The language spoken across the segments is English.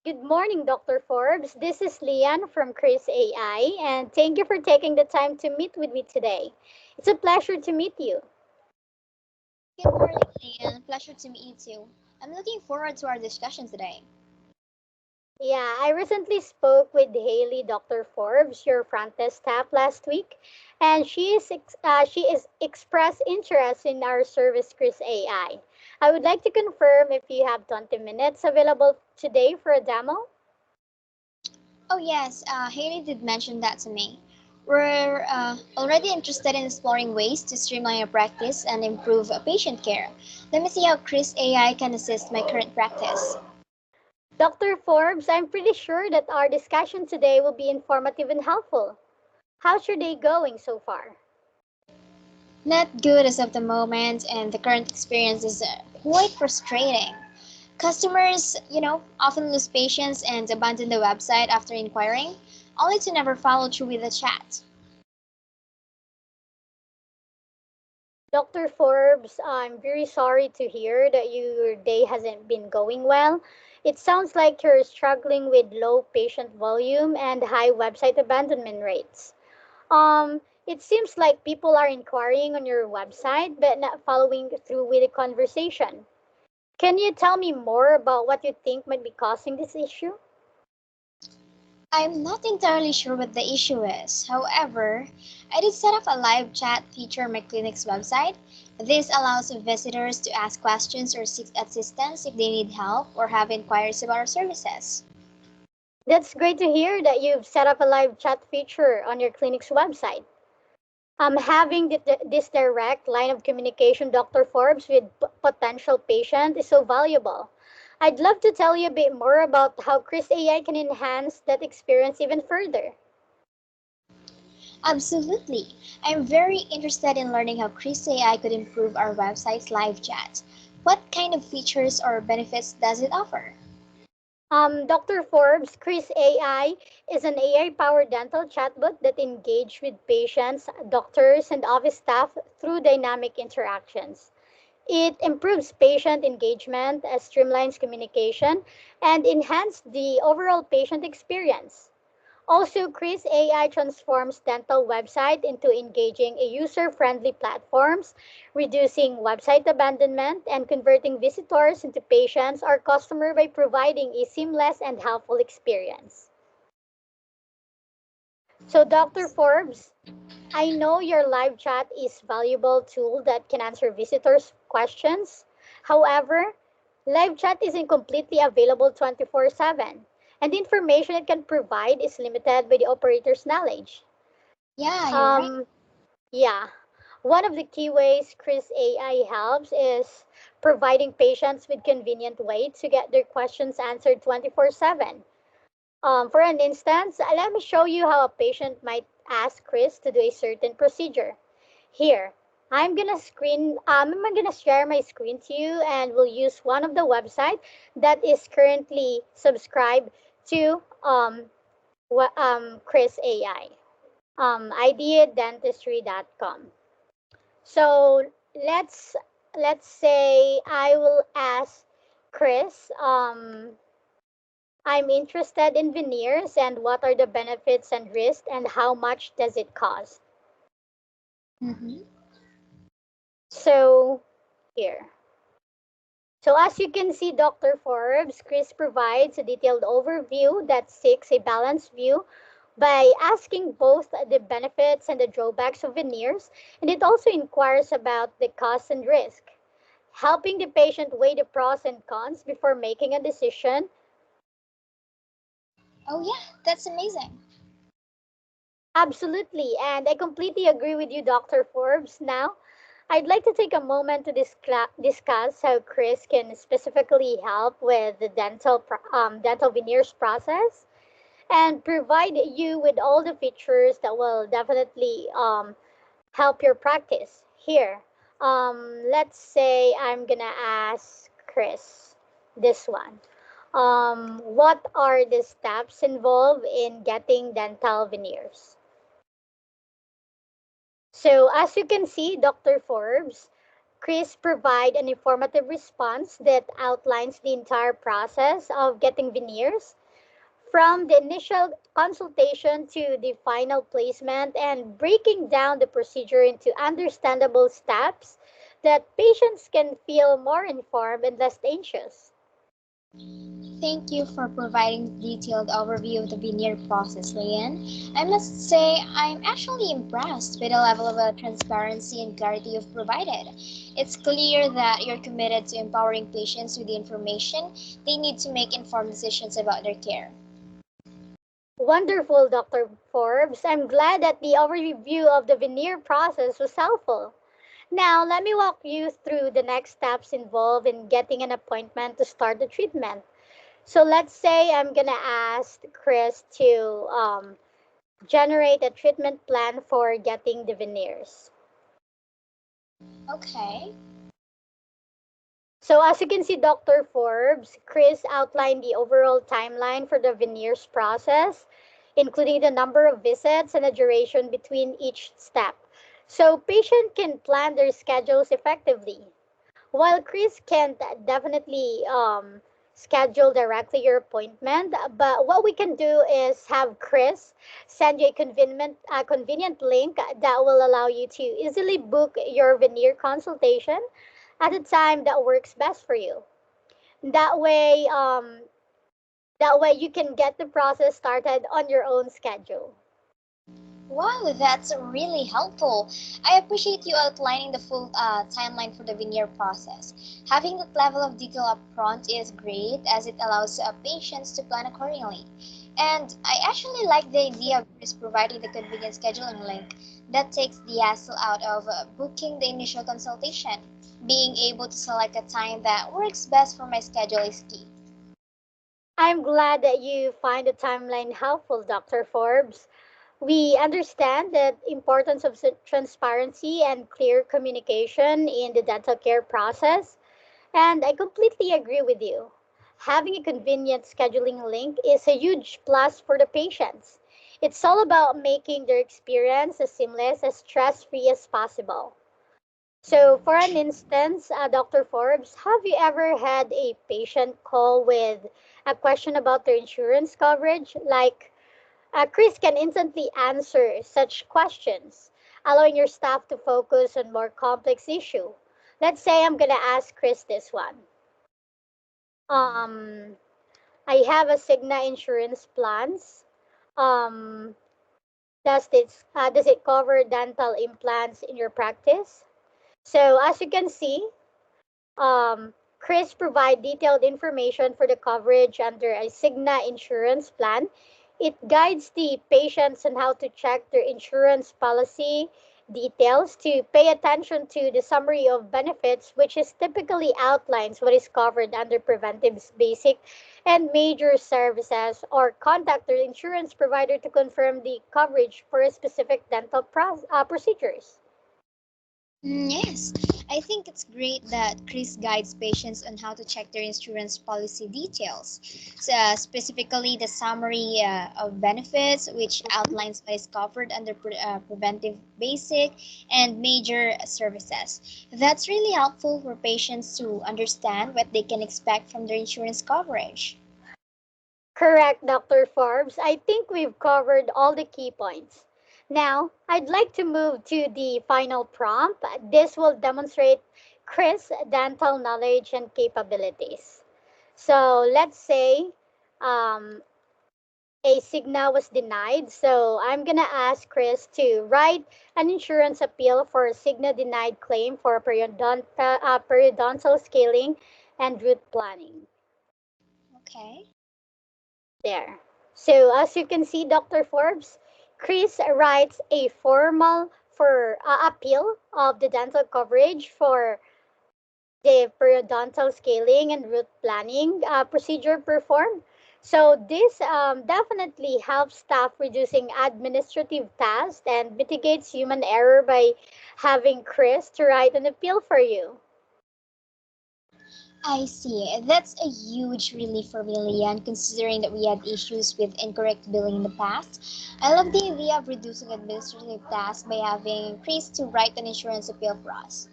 Good morning, Dr. Forbes. This is Liane from Chris AI, and thank you for taking the time to meet with me today. It's a pleasure to meet you. Good morning, Liane. Pleasure to meet you too. I'm looking forward to our discussion today. Yeah, I recently spoke with Haley, Dr. Forbes, your front desk staff last week, and she is expressed interest in our service, Chris AI. I would like to confirm if you have 20 minutes available today for a demo. Oh, yes, Haley did mention that to me. We're already interested in exploring ways to streamline our practice and improve patient care. Let me see how Chris AI can assist my current practice. Dr. Forbes, I'm pretty sure that our discussion today will be informative and helpful. How's your day going so far? Not good as of the moment, and the current experience is quite frustrating. Customers, often lose patience and abandon the website after inquiring, only to never follow through with the chat. Dr. Forbes, I'm very sorry to hear that your day hasn't been going well. It sounds like you're struggling with low patient volume and high website abandonment rates. It seems like people are inquiring on your website but not following through with the conversation. Can you tell me more about what you think might be causing this issue? I'm not entirely sure what the issue is. However, I did set up a live chat feature on my clinic's website. This allows visitors to ask questions or seek assistance if they need help or have inquiries about our services. That's great to hear that you've set up a live chat feature on your clinic's website. Having this direct line of communication, Dr. Forbes, with potential patient is so valuable. I'd love to tell you a bit more about how Chris AI can enhance that experience even further. Absolutely. I'm very interested in learning how Chris AI could improve our website's live chat. What kind of features or benefits does it offer? Dr. Forbes, Chris AI is an AI-powered dental chatbot that engages with patients, doctors, and office staff through dynamic interactions. It improves patient engagement, streamlines communication, and enhances the overall patient experience. Also, Chris AI transforms dental website into engaging a user-friendly platforms, reducing website abandonment and converting visitors into patients or customer by providing a seamless and helpful experience. So, Dr. Forbes, I know your live chat is valuable tool that can answer visitors' questions. However, live chat isn't completely available 24/7, and the information it can provide is limited by the operator's knowledge. Yeah, you're right. Um, yeah, one of the key ways Chris AI helps is providing patients with convenient way to get their questions answered 24/7. For an instance, let me show you how a patient might ask Chris to do a certain procedure. Here, I'm gonna share my screen to you, and we'll use one of the website that is currently subscribed to Chris AI, ideadentistry.com. So let's say I will ask Chris, I'm interested in veneers and what are the benefits and risks and how much does it cost? Mm-hmm. So here. So as you can see, Dr. Forbes, Chris provides a detailed overview that seeks a balanced view by asking both the benefits and the drawbacks of veneers, and it also inquires about the costs and risk, helping the patient weigh the pros and cons before making a decision. Oh, yeah, that's amazing. Absolutely, and I completely agree with you, Dr. Forbes. Now, I'd like to take a moment to discuss how Chris can specifically help with the dental veneers process and provide you with all the features that will definitely help your practice. Here, let's say I'm gonna ask Chris this one. What are the steps involved in getting dental veneers? So as you can see, Dr. Forbes, Chris provide an informative response that outlines the entire process of getting veneers, from the initial consultation to the final placement, and breaking down the procedure into understandable steps that patients can feel more informed and less anxious. Thank you for providing the detailed overview of the veneer process, Liane. I must say, I'm actually impressed with the level of transparency and clarity you've provided. It's clear that you're committed to empowering patients with the information they need to make informed decisions about their care. Wonderful, Dr. Forbes. I'm glad that the overview of the veneer process was helpful. Now, let me walk you through the next steps involved in getting an appointment to start the treatment. So, let's say I'm going to ask Chris to generate a treatment plan for getting the veneers. Okay. So, as you can see, Dr. Forbes, Chris outlined the overall timeline for the veneers process, including the number of visits and the duration between each step. So, patient can plan their schedules effectively. While Chris can't definitely schedule directly your appointment, but what we can do is have Chris send you a convenient link that will allow you to easily book your veneer consultation at a time that works best for you. That way, um, that way you can get the process started on your own schedule. Wow, that's really helpful. I appreciate you outlining the full timeline for the veneer process. Having that level of detail up front is great as it allows patients to plan accordingly. And I actually like the idea of Chris providing the convenient scheduling link that takes the hassle out of booking the initial consultation. Being able to select a time that works best for my schedule is key. I'm glad that you find the timeline helpful, Dr. Forbes. We understand the importance of transparency and clear communication in the dental care process, and I completely agree with you. Having a convenient scheduling link is a huge plus for the patients. It's all about making their experience as seamless, as stress free as possible. So, for an instance, Dr. Forbes, have you ever had a patient call with a question about their insurance coverage? Like, Chris can instantly answer such questions, allowing your staff to focus on more complex issue. Let's say I'm gonna ask Chris this one. Um, I have a Cigna insurance plans. Um, does it cover dental implants in your practice? So as you can see, Chris provide detailed information for the coverage under a Cigna insurance plan. It guides the patients on how to check their insurance policy details, to pay attention to the summary of benefits, which is typically outlines what is covered under preventive basic and major services, or contact their insurance provider to confirm the coverage for a specific dental procedures. Yes, I think it's great that Chris guides patients on how to check their insurance policy details. So, specifically, the summary of benefits, which outlines what is covered under preventive basic and major services. That's really helpful for patients to understand what they can expect from their insurance coverage. Correct, Dr. Forbes. I think we've covered all the key points. Now, I'd like to move to the final prompt. This will demonstrate Chris' dental knowledge and capabilities. So, let's say um, a Cigna was denied. So, I'm going to ask Chris to write an insurance appeal for a Cigna denied claim for periodontal scaling and root planning. Okay. There. So as you can see, Dr. Forbes, Chris writes a formal for appeal of the dental coverage for the periodontal scaling and root planning procedure performed. So this definitely helps staff reducing administrative tasks and mitigates human error by having Chris to write an appeal for you. I see. That's a huge relief for me, Liane, considering that we had issues with incorrect billing in the past. I love the idea of reducing administrative tasks by having Chris to write an insurance appeal for us.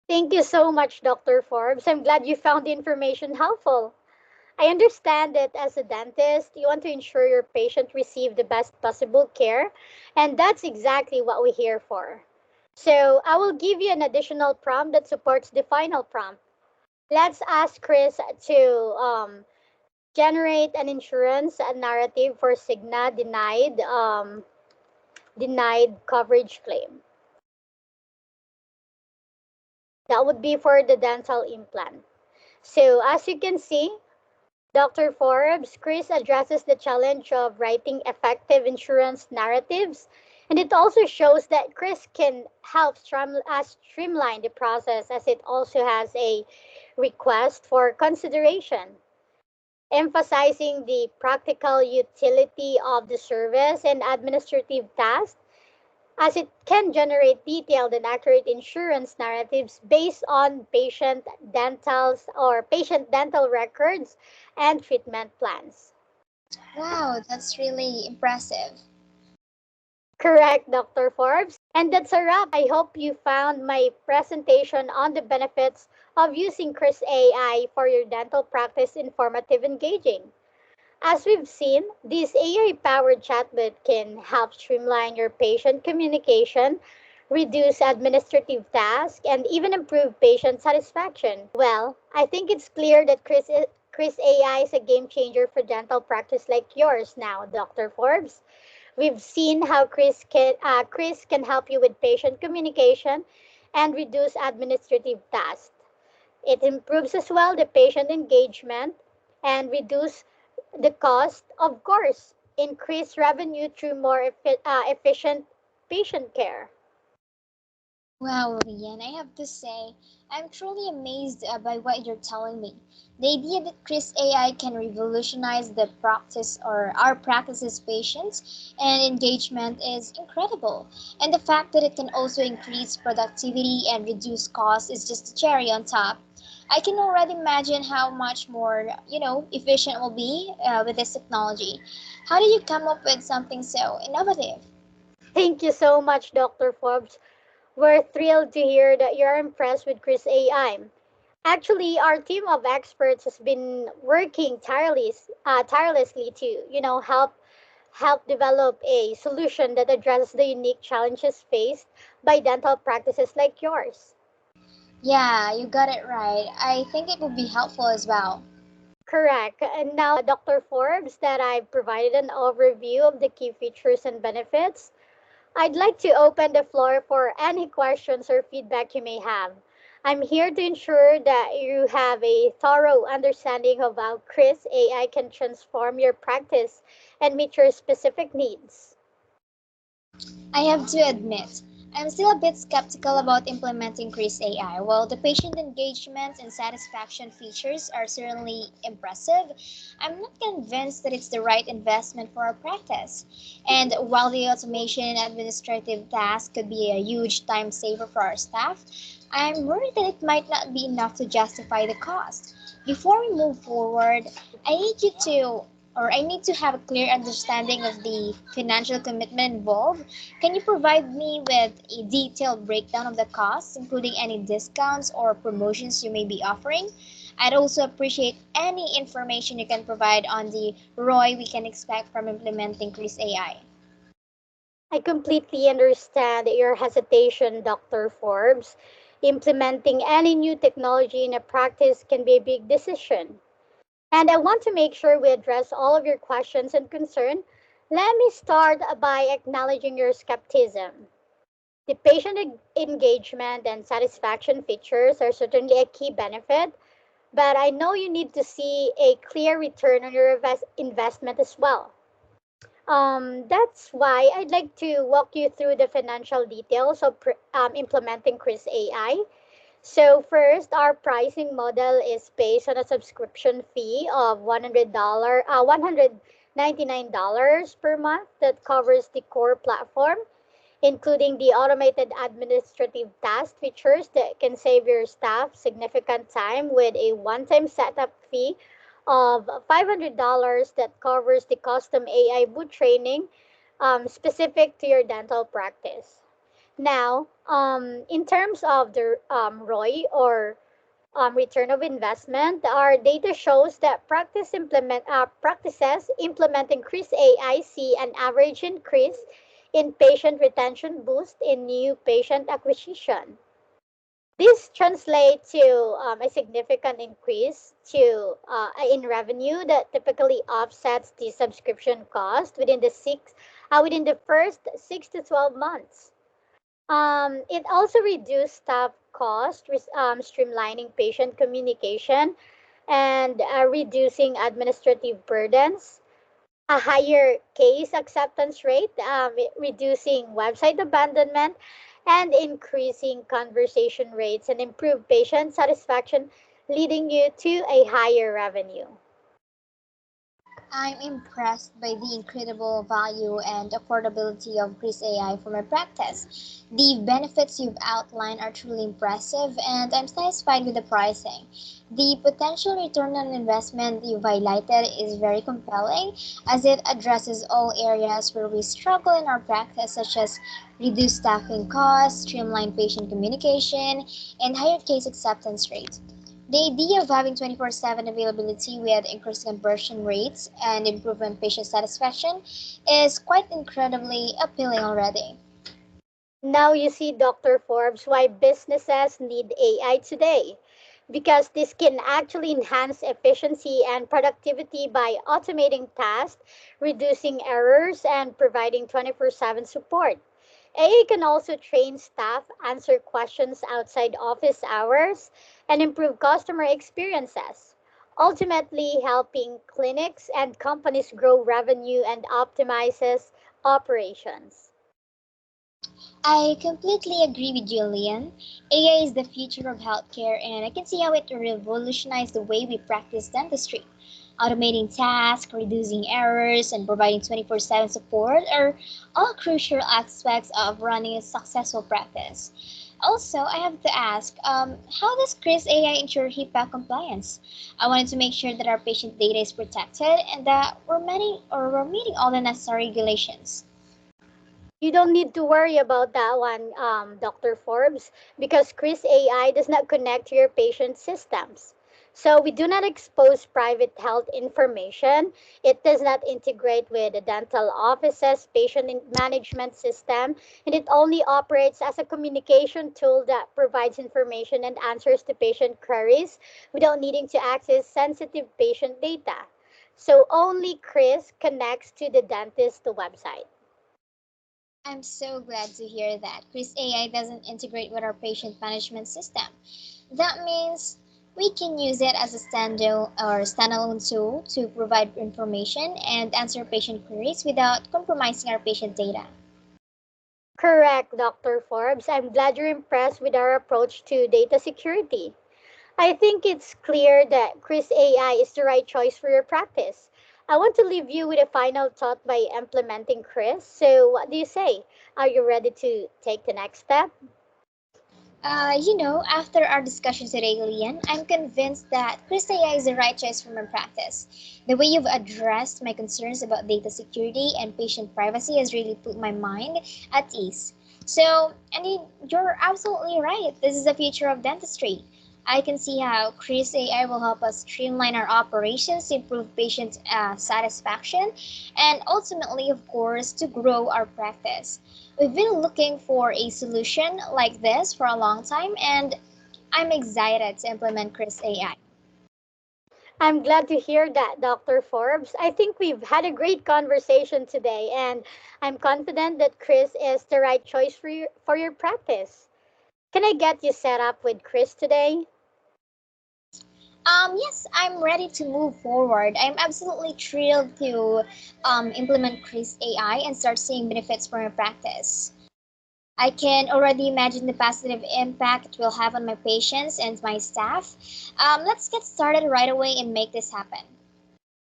Thank you so much, Dr. Forbes. I'm glad you found the information helpful. I understand that as a dentist, you want to ensure your patient receive the best possible care, and that's exactly what we're here for. So, I will give you an additional prompt that supports the final prompt. Let's ask Chris to generate an insurance narrative for Cigna denied coverage claim. That would be for the dental implant. So, as you can see, Dr. Forbes, Chris addresses the challenge of writing effective insurance narratives, and it also shows that Chris can help streamline the process as it also has a request for consideration, emphasizing the practical utility of the service and administrative tasks as it can generate detailed and accurate insurance narratives based on patient dental records and treatment plans. Wow, that's really impressive. Correct, Dr. Forbes. And that's a wrap. I hope you found my presentation on the benefits of using Chris AI for your dental practice informative and engaging. As we've seen, this AI powered chatbot can help streamline your patient communication, reduce administrative tasks, and even improve patient satisfaction. Well, I think it's clear that Chris AI is a game changer for dental practice like yours now, Dr. Forbes. We've seen how Chris can help you with patient communication and reduce administrative tasks. It improves as well the patient engagement and reduce the cost, of course, increase revenue through more efficient patient care. Wow, Liane, I have to say, I'm truly amazed by what you're telling me. The idea that Chris AI can revolutionize the practice or our practices patients and engagement is incredible. And the fact that it can also increase productivity and reduce costs is just a cherry on top. I can already imagine how much more, efficient it will be with this technology. How did you come up with something so innovative? Thank you so much, Dr. Forbes. We're thrilled to hear that you're impressed with Chris AI. Actually, our team of experts has been working tirelessly to, help develop a solution that addresses the unique challenges faced by dental practices like yours. Yeah, you got it right. I think it would be helpful as well. Correct. And now, Dr. Forbes, that I've provided an overview of the key features and benefits, I'd like to open the floor for any questions or feedback you may have. I'm here to ensure that you have a thorough understanding of how Chris AI can transform your practice and meet your specific needs. I have to admit, I'm still a bit skeptical about implementing Chris AI. While the patient engagement and satisfaction features are certainly impressive, I'm not convinced that it's the right investment for our practice. And while the automation and administrative tasks could be a huge time saver for our staff, I'm worried that it might not be enough to justify the cost. Before we move forward, I need you to I need to have a clear understanding of the financial commitment involved. Can you provide me with a detailed breakdown of the costs, including any discounts or promotions you may be offering? I'd also appreciate any information you can provide on the ROI we can expect from implementing Chris AI. I completely understand your hesitation, Dr. Forbes. Implementing any new technology in a practice can be a big decision. And I want to make sure we address all of your questions and concern. Let me start by acknowledging your skepticism. The engagement and satisfaction features are certainly a key benefit, but I know you need to see a clear return on your investment as well. That's why I'd like to walk you through the financial details of implementing Chris AI. So first, our pricing model is based on a subscription fee of $199 per month that covers the core platform, including the automated administrative task features that can save your staff significant time with a one-time setup fee of $500 that covers the custom AI boot training specific to your dental practice. Now, in terms of the ROI or return of investment, our data shows that practices implementing CRIS AI see an average increase in patient retention boost in new patient acquisition. This translates to a significant increase in revenue that typically offsets the subscription cost within the first 6 to 12 months. It also reduced staff cost, streamlining patient communication and reducing administrative burdens. A higher case acceptance rate, reducing website abandonment, and increasing conversation rates and improve patient satisfaction, leading you to a higher revenue. I'm impressed by the incredible value and affordability of Chris AI for my practice. The benefits you've outlined are truly impressive, and I'm satisfied with the pricing. The potential return on investment you've highlighted is very compelling as it addresses all areas where we struggle in our practice, such as reduced staffing costs, streamlined patient communication, and higher case acceptance rates. The idea of having 24/7 availability with increased conversion rates and improvement patient satisfaction is quite incredibly appealing already. Now you see, Dr. Forbes, why businesses need AI today. Because this can actually enhance efficiency and productivity by automating tasks, reducing errors, and providing 24/7 support. AI can also train staff, answer questions outside office hours, and improve customer experiences, ultimately helping clinics and companies grow revenue and optimizes operations. I completely agree with Julian. AI is the future of healthcare, and I can see how it revolutionized the way we practice dentistry. Automating tasks, reducing errors, and providing 24/7 support are all crucial aspects of running a successful practice. Also, I have to ask, how does Chris AI ensure HIPAA compliance? I wanted to make sure that our patient data is protected and that we're meeting all the necessary regulations. You don't need to worry about that one, Dr. Forbes, because Chris AI does not connect to your patient systems. So we do not expose private health information. It does not integrate with the dental office's management system, and it only operates as a communication tool that provides information and answers to patient queries without needing to access sensitive patient data. So only Chris connects to the dentist website. I'm so glad to hear that Chris AI doesn't integrate with our patient management system. That means we can use it as a standalone tool to provide information and answer patient queries without compromising our patient data. Correct, Dr. Forbes. I'm glad you're impressed with our approach to data security. I think it's clear that Chris AI is the right choice for your practice. I want to leave you with a final thought by implementing Chris. So, what do you say? Are you ready to take the next step? After our discussion today, Lian, I'm convinced that Chris AI is the right choice for my practice. The way you've addressed my concerns about data security and patient privacy has really put my mind at ease. So, you're absolutely right. This is the future of dentistry. I can see how Chris AI will help us streamline our operations, improve patient satisfaction, and ultimately, of course, to grow our practice. We've been looking for a solution like this for a long time, and I'm excited to implement Chris AI. I'm glad to hear that, Dr. Forbes. I think we've had a great conversation today, and I'm confident that Chris is the right choice for your practice. Can I get you set up with Chris today? Yes, I'm ready to move forward. I'm absolutely thrilled to implement Chris AI and start seeing benefits for my practice. I can already imagine the positive impact it will have on my patients and my staff. Let's get started right away and make this happen.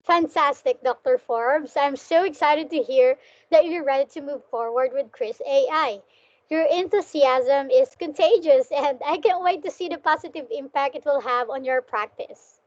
Fantastic, Dr. Forbes. I'm so excited to hear that you're ready to move forward with Chris AI. Your enthusiasm is contagious, and I can't wait to see the positive impact it will have on your practice.